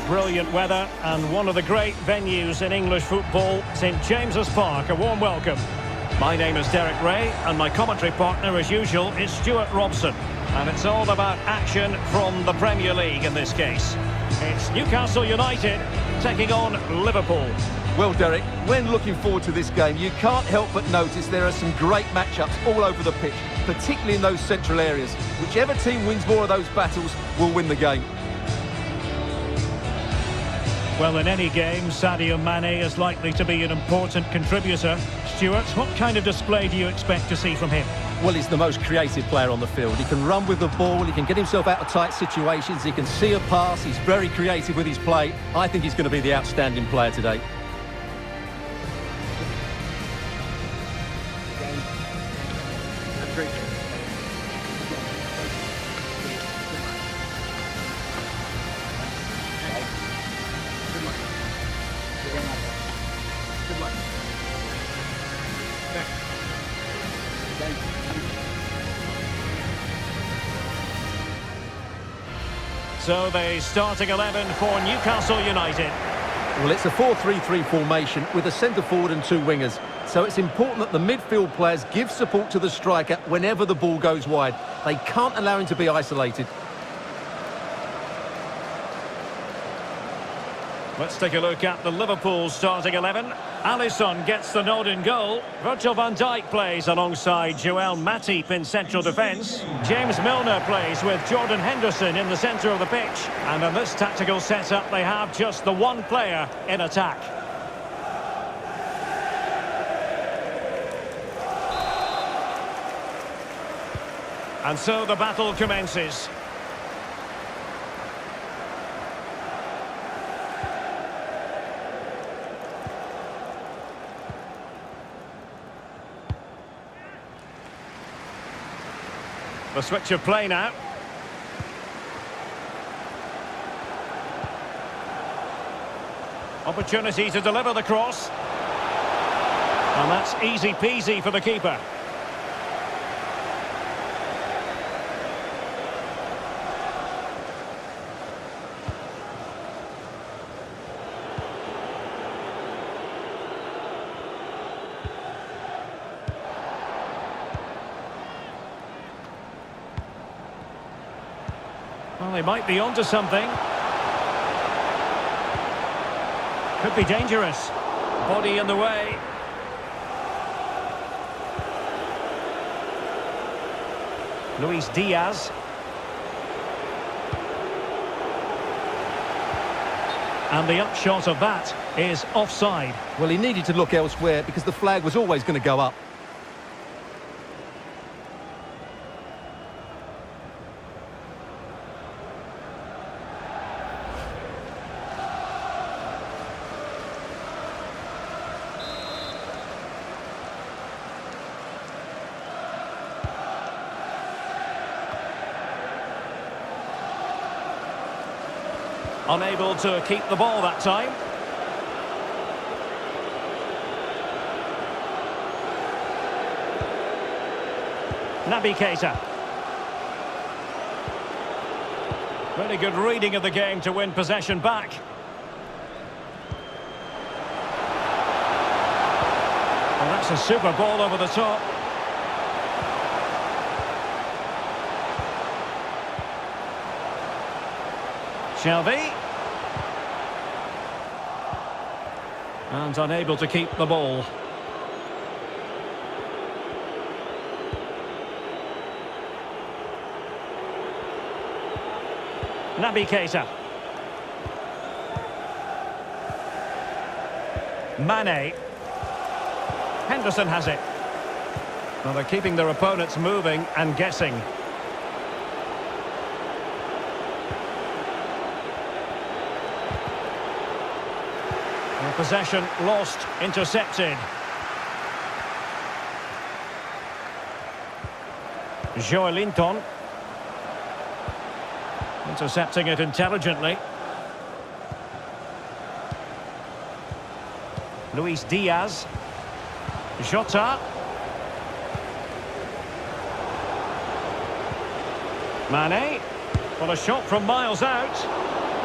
Brilliant weather and one of the great venues in English football, St James's Park. A warm welcome. My name is Derek Ray and my commentary partner as usual is Stuart Robson. And it's all about action from the Premier League in this case. It's Newcastle United taking on Liverpool. Well, Derek, when looking forward to this game, you can't help but notice there are some great matchups all over the pitch, particularly in those central areas. Whichever team wins more of those battles will win the game. Well, in any game, Sadio Mane is likely to be an important contributor. Stuart, what kind of display do you expect to see from him? Well, he's the most creative player on the field. He can run with the ball, he can get himself out of tight situations, he can see a pass, he's very creative with his play. I think he's going to be the outstanding player today. So the starting 11 for Newcastle United. Well, it's a 4-3-3 formation with a centre forward and two wingers. So it's important that the midfield players give support to the striker whenever the ball goes wide. They can't allow him to be isolated. Let's take a look at the Liverpool starting 11. Alisson gets the nod in goal. Virgil van Dijk plays alongside Joel Matip in central defence. James Milner plays with Jordan Henderson in the centre of the pitch. And in this tactical setup, they have just the one player in attack. And so the battle commences. The switch of play now. Opportunity to deliver the cross. And that's easy peasy for the keeper. Well, they might be onto something. Could be dangerous. Body in the way. Luis Diaz. And the upshot of that is offside. Well, he needed to look elsewhere because the flag was always going to go up. Unable to keep the ball that time. Naby Keita. Really good reading of the game to win possession back. And that's a super ball over the top. Shelby. And unable to keep the ball. Naby Keita. Mane. Henderson has it. Well, they're keeping their opponents moving and guessing. Possession lost, intercepted. Joelinton. Intercepting it intelligently. Luis Diaz. Jota. Mane. Well, a shot from miles out.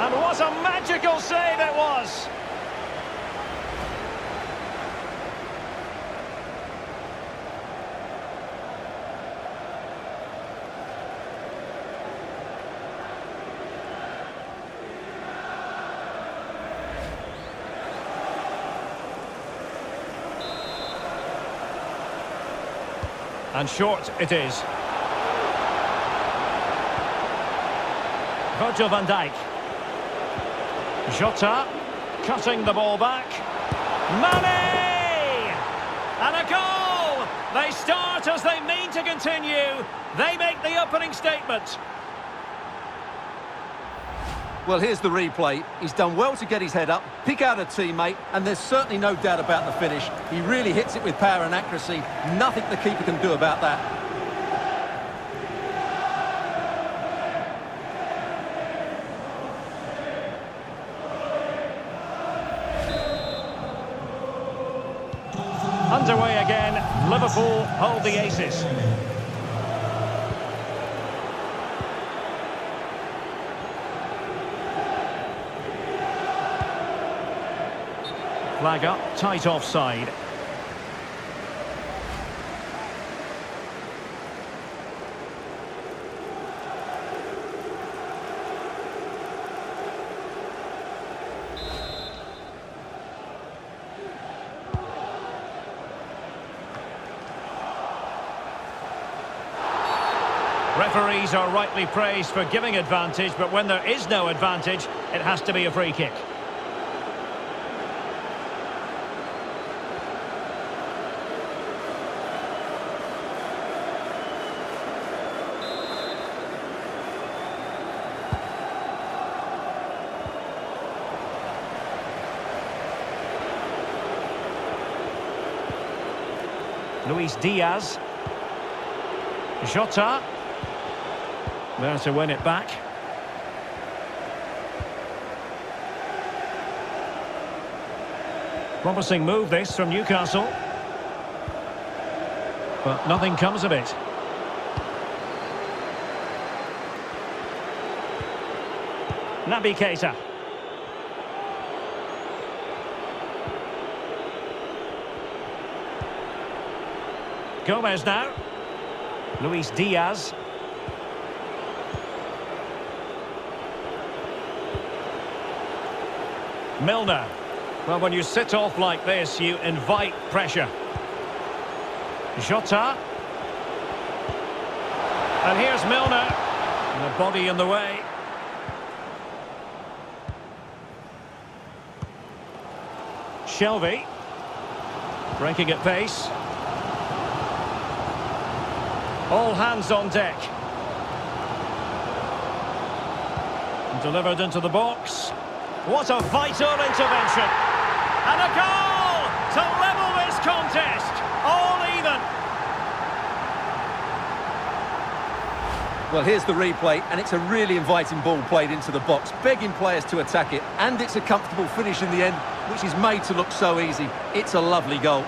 And what a magical save it was! And short it is. Virgil van Dijk. Jota, cutting the ball back. Mane! And a goal! They start as they mean to continue. They make the opening statement. Well, here's the replay. He's done well to get his head up, pick out a teammate, and there's certainly no doubt about the finish. He really hits it with power and accuracy. Nothing the keeper can do about that. Underway again. Liverpool hold the aces. Flag up, tight offside. Referees are rightly praised for giving advantage, but when there is no advantage, it has to be a free kick. Luis Diaz. Jota. There to win it back. Promising move this from Newcastle. But nothing comes of it. Naby Keita. Gomez now. Luis Diaz. Milner. Well, when you sit off like this, you invite pressure. Jota. And here's Milner. And the body in the way. Shelvey. Breaking at pace. All hands on deck. Delivered into the box. What a vital intervention. And a goal to level this contest. All even. Well, here's the replay, and it's a really inviting ball played into the box, begging players to attack it, and it's a comfortable finish in the end, which is made to look so easy. It's a lovely goal.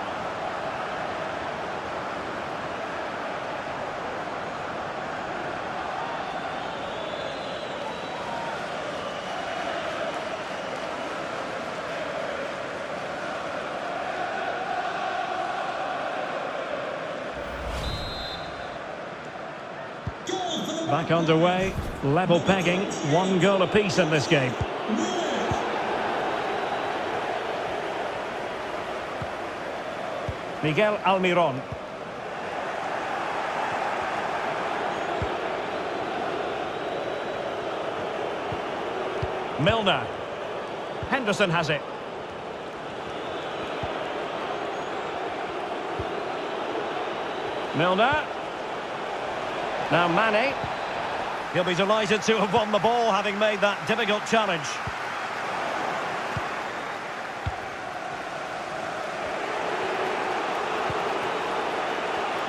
Back underway, level pegging, 1 goal apiece in this game. Miguel Almiron. Milner. Henderson has it. Milner. Now Mane. He'll be delighted to have won the ball, having made that difficult challenge.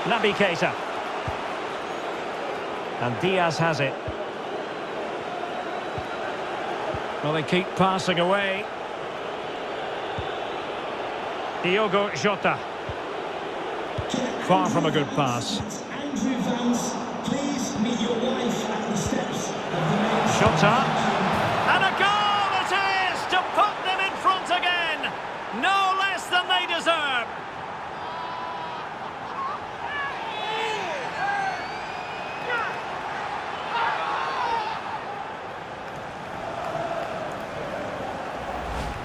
Naby Keita. And Diaz has it. Well, they keep passing away. Diogo Jota. Far from a good pass. Please meet your wife at the steps of the main. Jota. And a goal!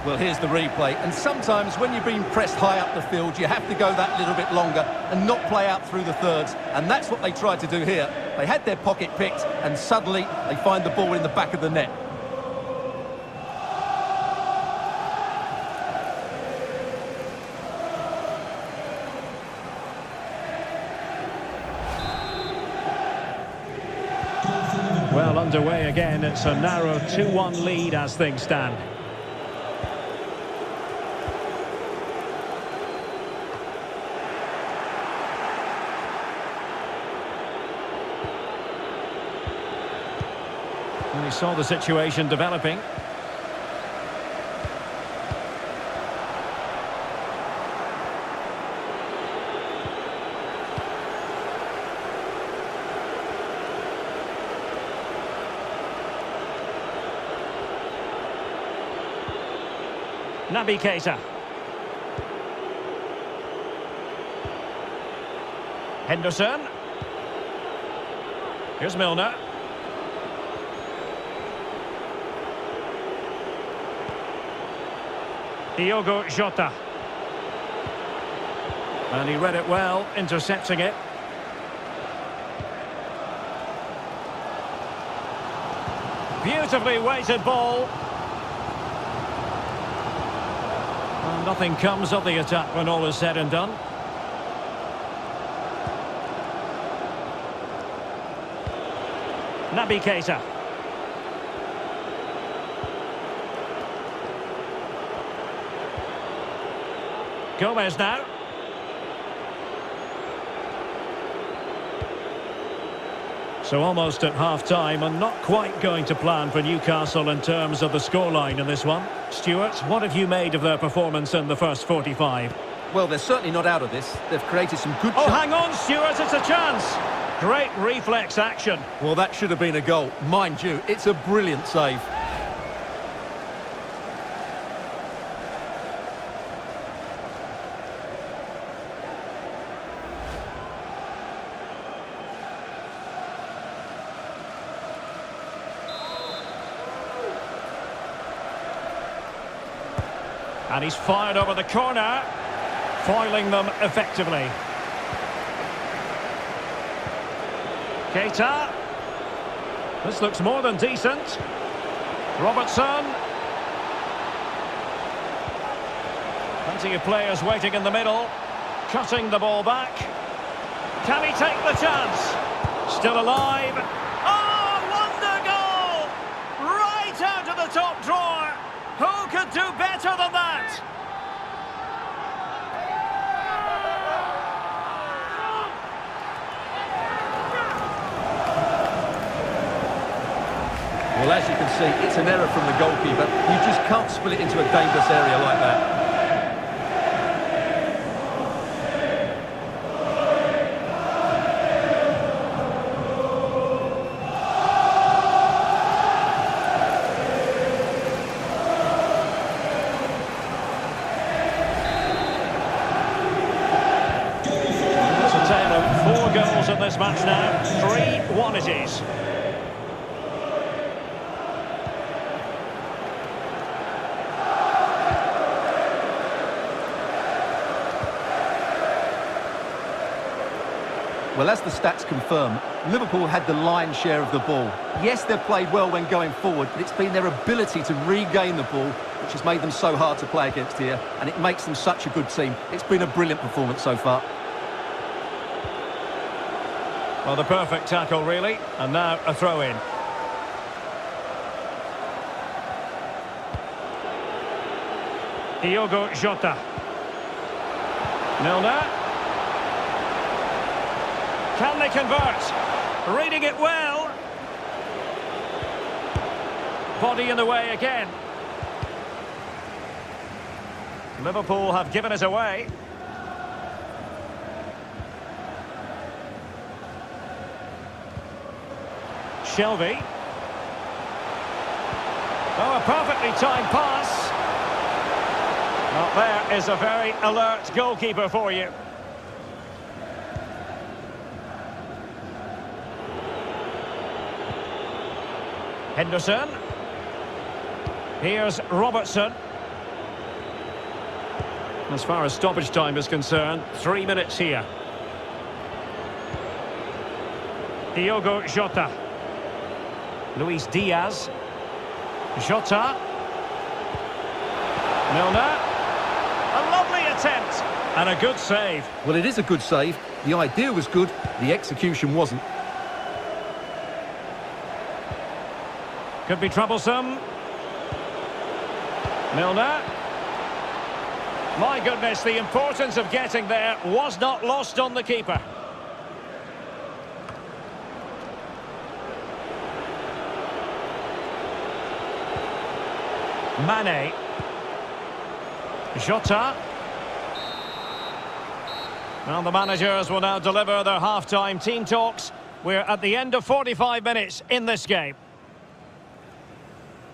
Well, here's the replay, and sometimes when you're being pressed high up the field, you have to go that little bit longer and not play out through the thirds, and that's what they tried to do here. They had their pocket picked, and suddenly they find the ball in the back of the net. Well, underway again. It's a narrow 2-1 lead as things stand. And he saw the situation developing. Naby Keita. Henderson. Here's Milner. Diogo Jota. And he read it well, intercepting it. Beautifully weighted ball. Well, nothing comes of the attack when all is said and done. Naby Keita. Gomez now. So almost at half-time and not quite going to plan for Newcastle in terms of the scoreline in this one. Stuart, what have you made of their performance in the first 45? Well, they're certainly not out of this. They've created some good Oh, hang on, Stuart, it's a chance. Great reflex action. Well, that should have been a goal. Mind you, it's a brilliant save. And he's fired over the corner, foiling them effectively. Keita. This looks more than decent. Robertson. Plenty of players waiting in the middle. Cutting the ball back. Can he take the chance? Still alive. Oh, wonder goal! Right out of the top drawer. Who could do better than that? Well, as you can see, it's an error from the goalkeeper. You just can't spill it into a dangerous area like that. It's a tale of 4 goals in this match now. 3-1 it is. Well, as the stats confirm, Liverpool had the lion's share of the ball. Yes, they've played well when going forward, but it's been their ability to regain the ball which has made them so hard to play against here, and it makes them such a good team. It's been a brilliant performance so far. Well, the perfect tackle, really. And now a throw-in. Diogo Jota. Milner. Can they convert? Reading it well. Body in the way again. Liverpool have given it away. Shelby. Oh, a perfectly timed pass. Well, there is a very alert goalkeeper for you. Henderson. Here's Robertson. As far as stoppage time is concerned, 3 minutes here. Diogo Jota. Luis Diaz. Jota. Milner. A lovely attempt. And a good save. Well, it is a good save. The idea was good, the execution wasn't. Could be troublesome. Milner. My goodness, the importance of getting there was not lost on the keeper. Mane. Jota. Well, the managers will now deliver their half-time team talks. We're at the end of 45 minutes in this game.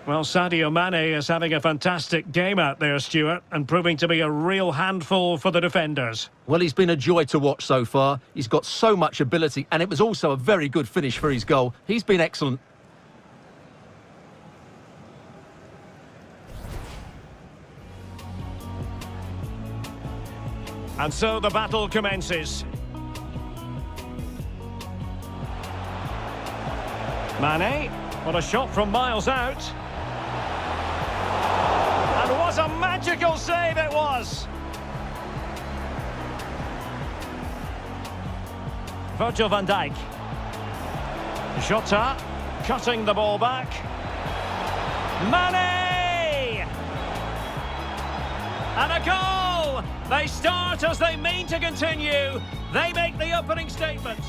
Well, Sadio Mane is having a fantastic game out there, Stuart, and proving to be a real handful for the defenders. Well, he's been a joy to watch so far. He's got so much ability, and it was also a very good finish for his goal. He's been excellent. And so the battle commences. Mane, what a shot from miles out. And what a magical save it was. Virgil van Dijk. Jota, cutting the ball back. Mane! And a goal! They start as they mean to continue. They make the opening statement.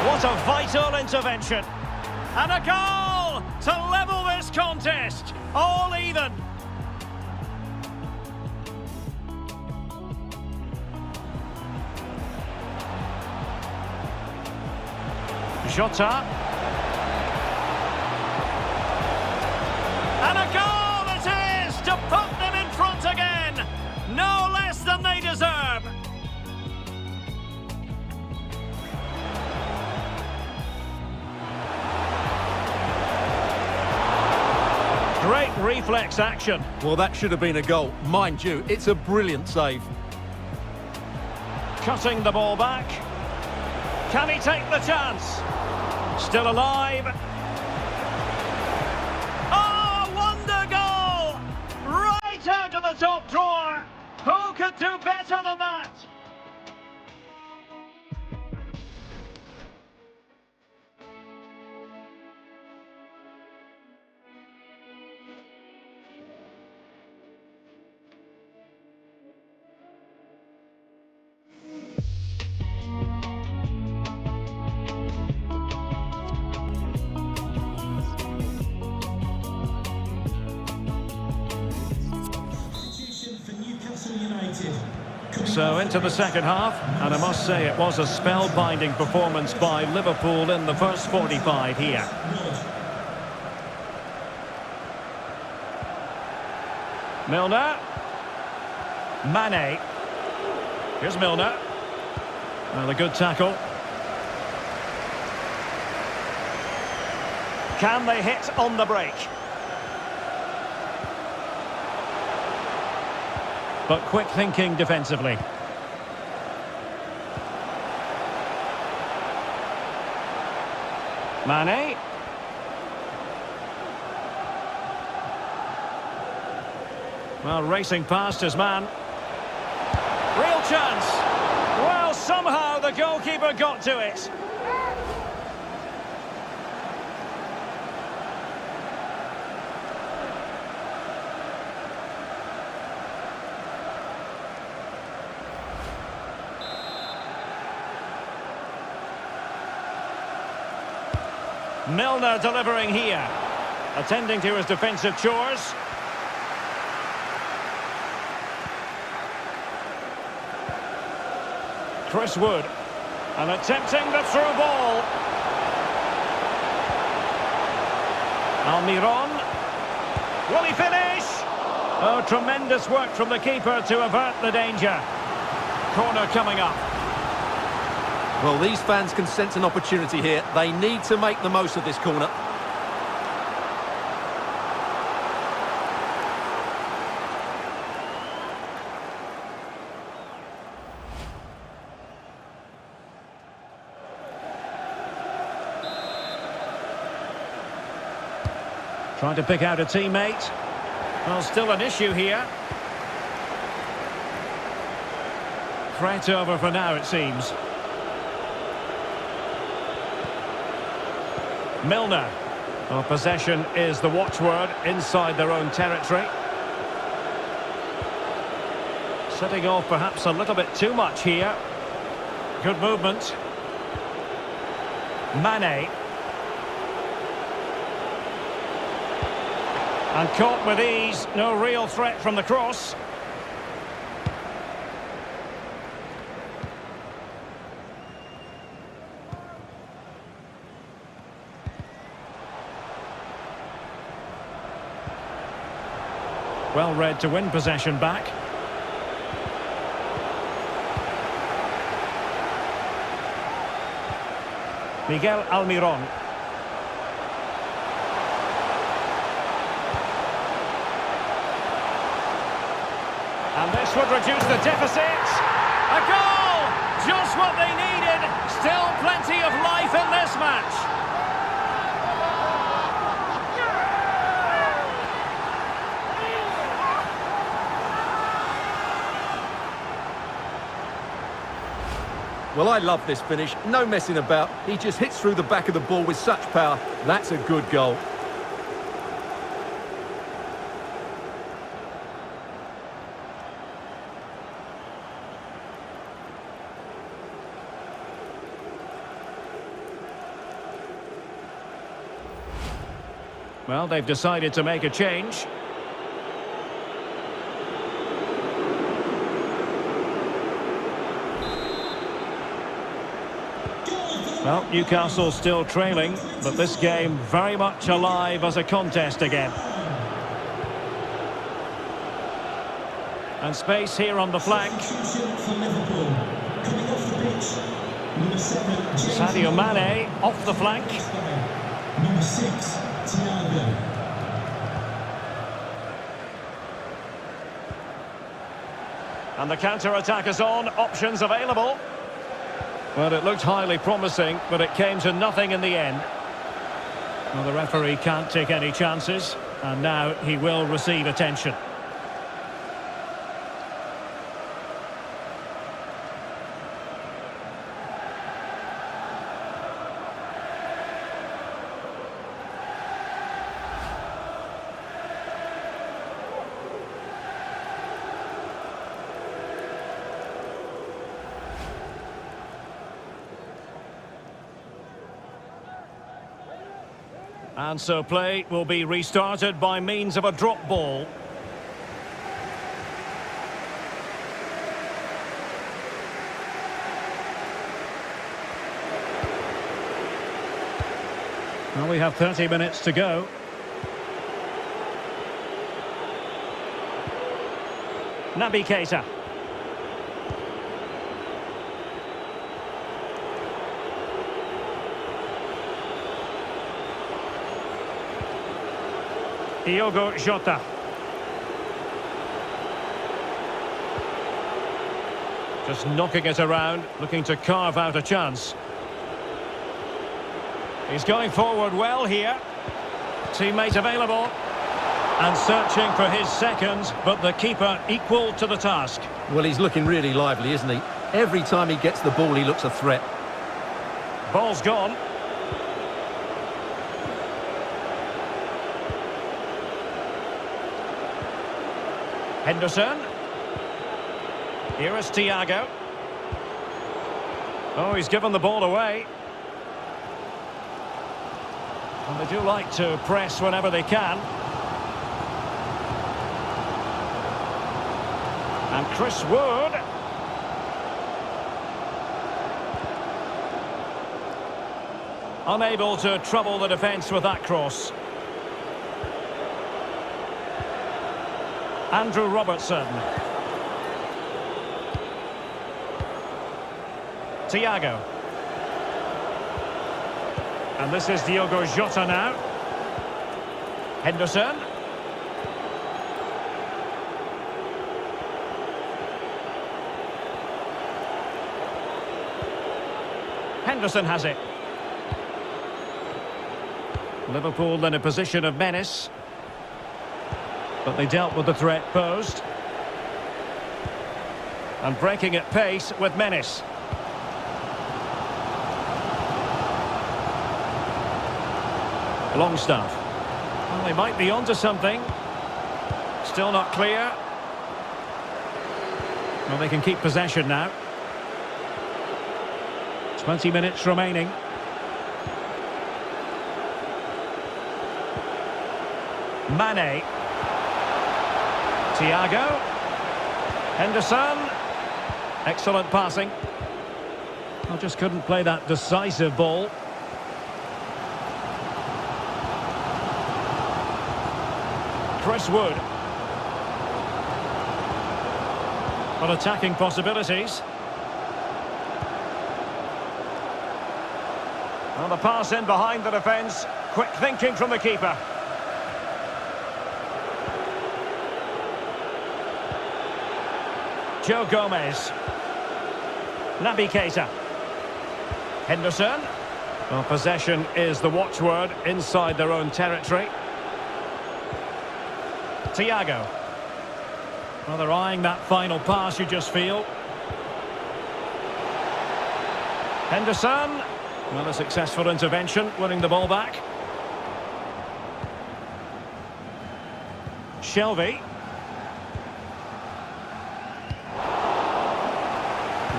What a vital intervention. And a goal to level this contest. All even. Jota. And a goal it is to put them in front again. No less than they deserve. Great reflex action. Well, that should have been a goal. Mind you, it's a brilliant save. Cutting the ball back. Can he take the chance? Still alive. Oh, wonder goal! Right out of the top drawer. Who could do better than that? So into the second half, and I must say it was a spellbinding performance by Liverpool in the first 45 here. Milner. Mane. Here's Milner. Well, a good tackle. Can they hit on the break? But quick thinking defensively. Mane. Well, racing past his man. Real chance. Well, somehow the goalkeeper got to it. Milner delivering here, attending to his defensive chores. Chris Wood, and attempting the through ball. Almiron, will he finish? Oh, tremendous work from the keeper to avert the danger. Corner coming up. Well, these fans can sense an opportunity here. They need to make the most of this corner. Trying to pick out a teammate. Well, still an issue here. Threat over for now, it seems. Milner. Well, possession is the watchword inside their own territory. Setting off perhaps a little bit too much here. Good movement. Mane. And caught with ease. No real threat from the cross. Well read to win possession back. Miguel Almiron. And this would reduce the deficit. A goal! Just what they needed. Still plenty of life in this match. Well, I love this finish. No messing about. He just hits through the back of the ball with such power. That's a good goal. Well, they've decided to make a change. Well, Newcastle still trailing, but this game very much alive as a contest again. And space here on the flank. Sadio Mane off the flank. Number 6, Thiago. And the counter-attack is on, options available. Well, it looked highly promising, but it came to nothing in the end. Well, the referee can't take any chances, and now he will receive attention. And so play will be restarted by means of a drop ball. Well, we have 30 minutes to go. Naby Keita. Diogo Jota. Just knocking it around, looking to carve out a chance. He's going forward well here. Teammate available. And searching for his second, but the keeper equal to the task. Well, he's looking really lively, isn't he? Every time he gets the ball, he looks a threat. Ball's gone. Henderson. Here is Thiago. Oh, he's given the ball away. And they do like to press whenever they can. And Chris Wood. Unable to trouble the defence with that cross. Andrew Robertson. Thiago. And this is Diogo Jota now. Henderson. Henderson has it. Liverpool in a position of menace, but they dealt with the threat posed. And breaking at pace with menace. Longstaff. Well, they might be onto something. Still not clear. Well, they can keep possession now. 20 minutes remaining. Mane. Thiago. Henderson. Excellent passing. Well, just couldn't play that decisive ball. Chris Wood. But attacking possibilities. Well, the pass in behind the defence. Quick thinking from the keeper. Joe Gomez. Naby Keita. Henderson. Well, possession is the watchword inside their own territory. Thiago. Well, they're eyeing that final pass, you just feel. Henderson. Well, a successful intervention, winning the ball back. Shelvey.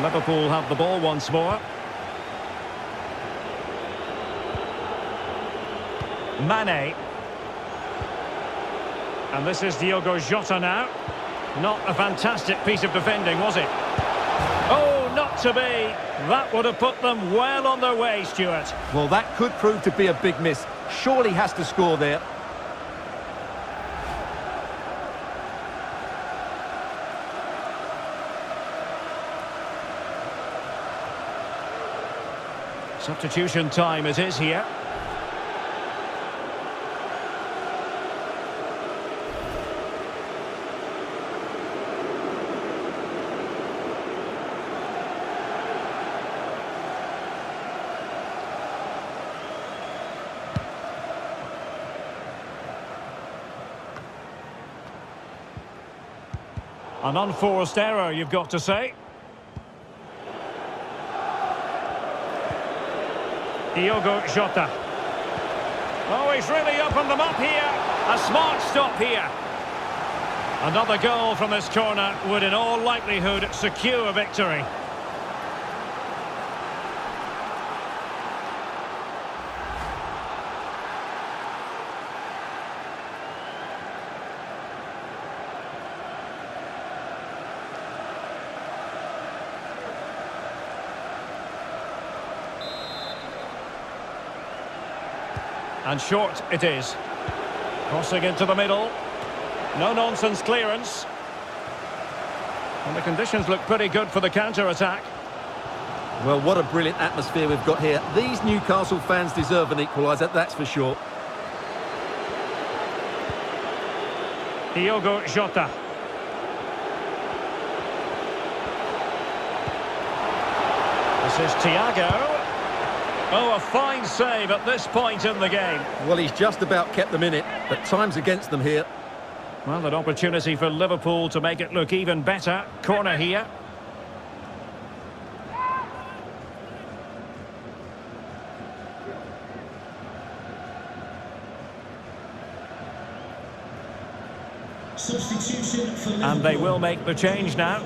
Liverpool have the ball once more. Mane. And this is Diogo Jota now. Not a fantastic piece of defending, was it? Oh, not to be. That would have put them well on their way, Stuart. Well, that could prove to be a big miss. Surely has to score there. Substitution time it is here. An unforced error, you've got to say. Diogo Jota. Oh, he's really opened them up here. A smart stop here. Another goal from this corner would in all likelihood secure a victory. And short it is. Crossing into the middle. No-nonsense clearance. And the conditions look pretty good for the counter-attack. Well, what a brilliant atmosphere we've got here. These Newcastle fans deserve an equaliser, that's for sure. Diogo Jota. This is Thiago. Oh, a fine save at this point in the game. Well, he's just about kept them in it, but time's against them here. Well, an opportunity for Liverpool to make it look even better. Corner here. Substitution for Liverpool. And they will make the change now.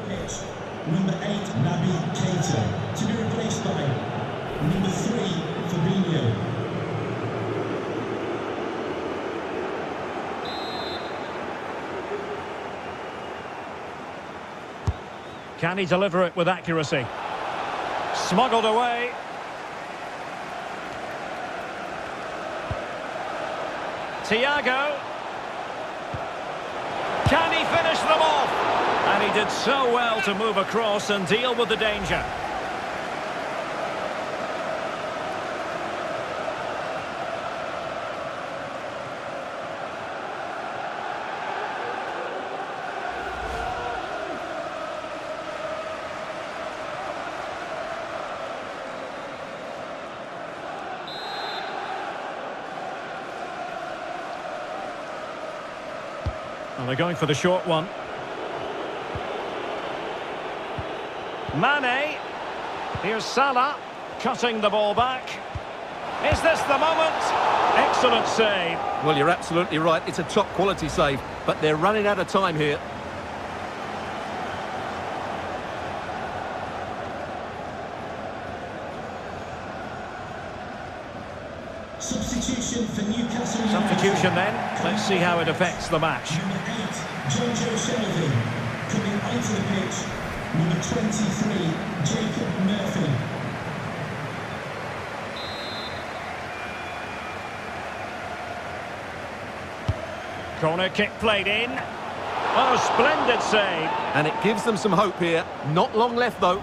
Number 8, Naby Keita, to be replaced by number 3, Fabinho. Can he deliver it with accuracy? Smuggled away. Thiago. Can he finish them off? And he did so well to move across and deal with the danger. Well, they're going for the short one. Mane. Here's Salah, cutting the ball back. Is this the moment? Excellent save. Well, you're absolutely right. It's a top quality save, but they're running out of time here. Substitution for Newcastle United. Substitution then. Let's see how it affects the match. Number 8, Jojo Shelby. Coming onto the pitch, number 23, Jacob Murphy. Corner kick played in. Oh, splendid save. And it gives them some hope here. Not long left, though.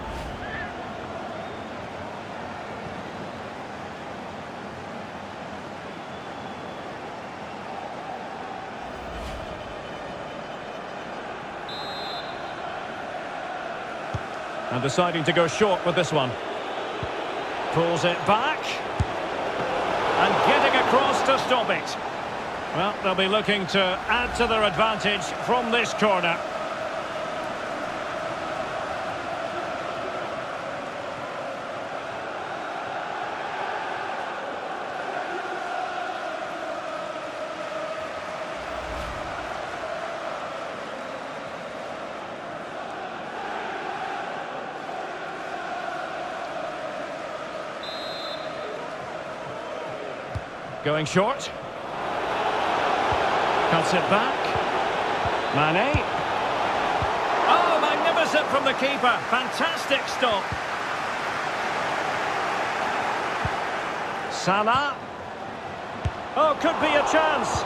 And deciding to go short with this one. Pulls it back. And getting across to stop it. Well, they'll be looking to add to their advantage from this corner. Going short. Cuts it back. Mane. Oh, magnificent from the keeper. Fantastic stop. Salah. Oh, could be a chance.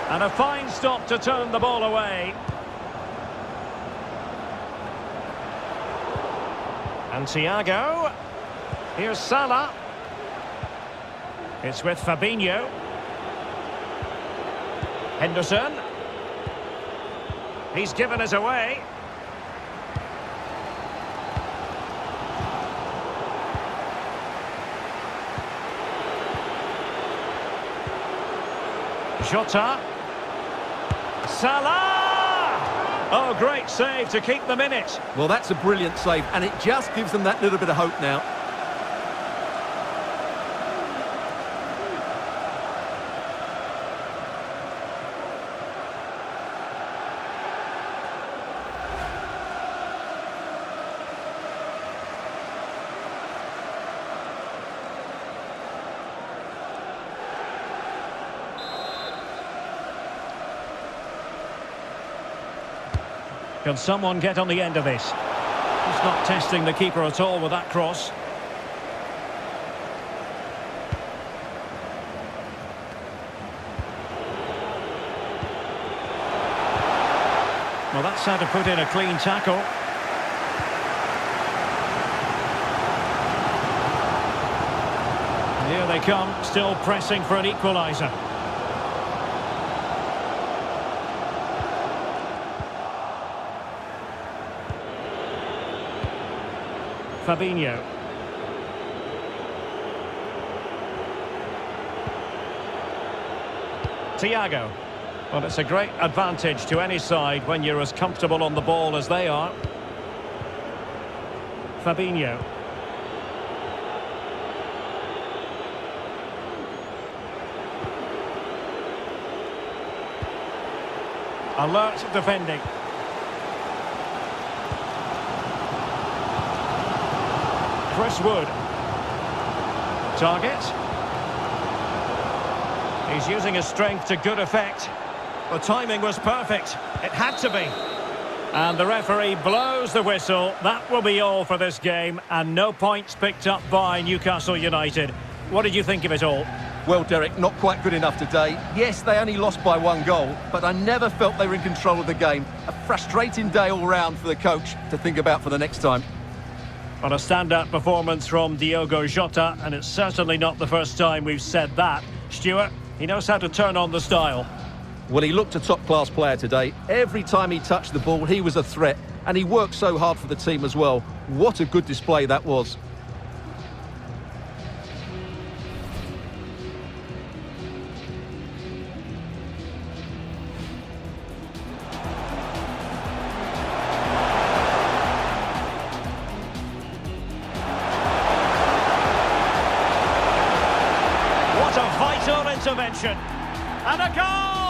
And a fine stop to turn the ball away. And Thiago. Here's Salah. It's with Fabinho. Henderson. He's given us away. Jota. Salah! Oh, great save to keep them in it. Well, that's a brilliant save, and it just gives them that little bit of hope now. Can someone get on the end of this? He's not testing the keeper at all with that cross. Well, that's how to put in a clean tackle. And here they come, still pressing for an equaliser. Fabinho. Thiago. Well, it's a great advantage to any side when you're as comfortable on the ball as they are. Fabinho. Alert defending. Chris Wood. Target. He's using his strength to good effect. The timing was perfect. It had to be. And the referee blows the whistle. That will be all for this game. And no points picked up by Newcastle United. What did you think of it all? Well, Derek, not quite good enough today. Yes, they only lost by 1 goal, but I never felt they were in control of the game. A frustrating day all round for the coach to think about for the next time. On a standout performance from Diogo Jota, and it's certainly not the first time we've said that. Stuart, he knows how to turn on the style. Well, he looked a top-class player today. Every time he touched the ball, he was a threat, and he worked so hard for the team as well. What a good display that was. intervention. And a goal!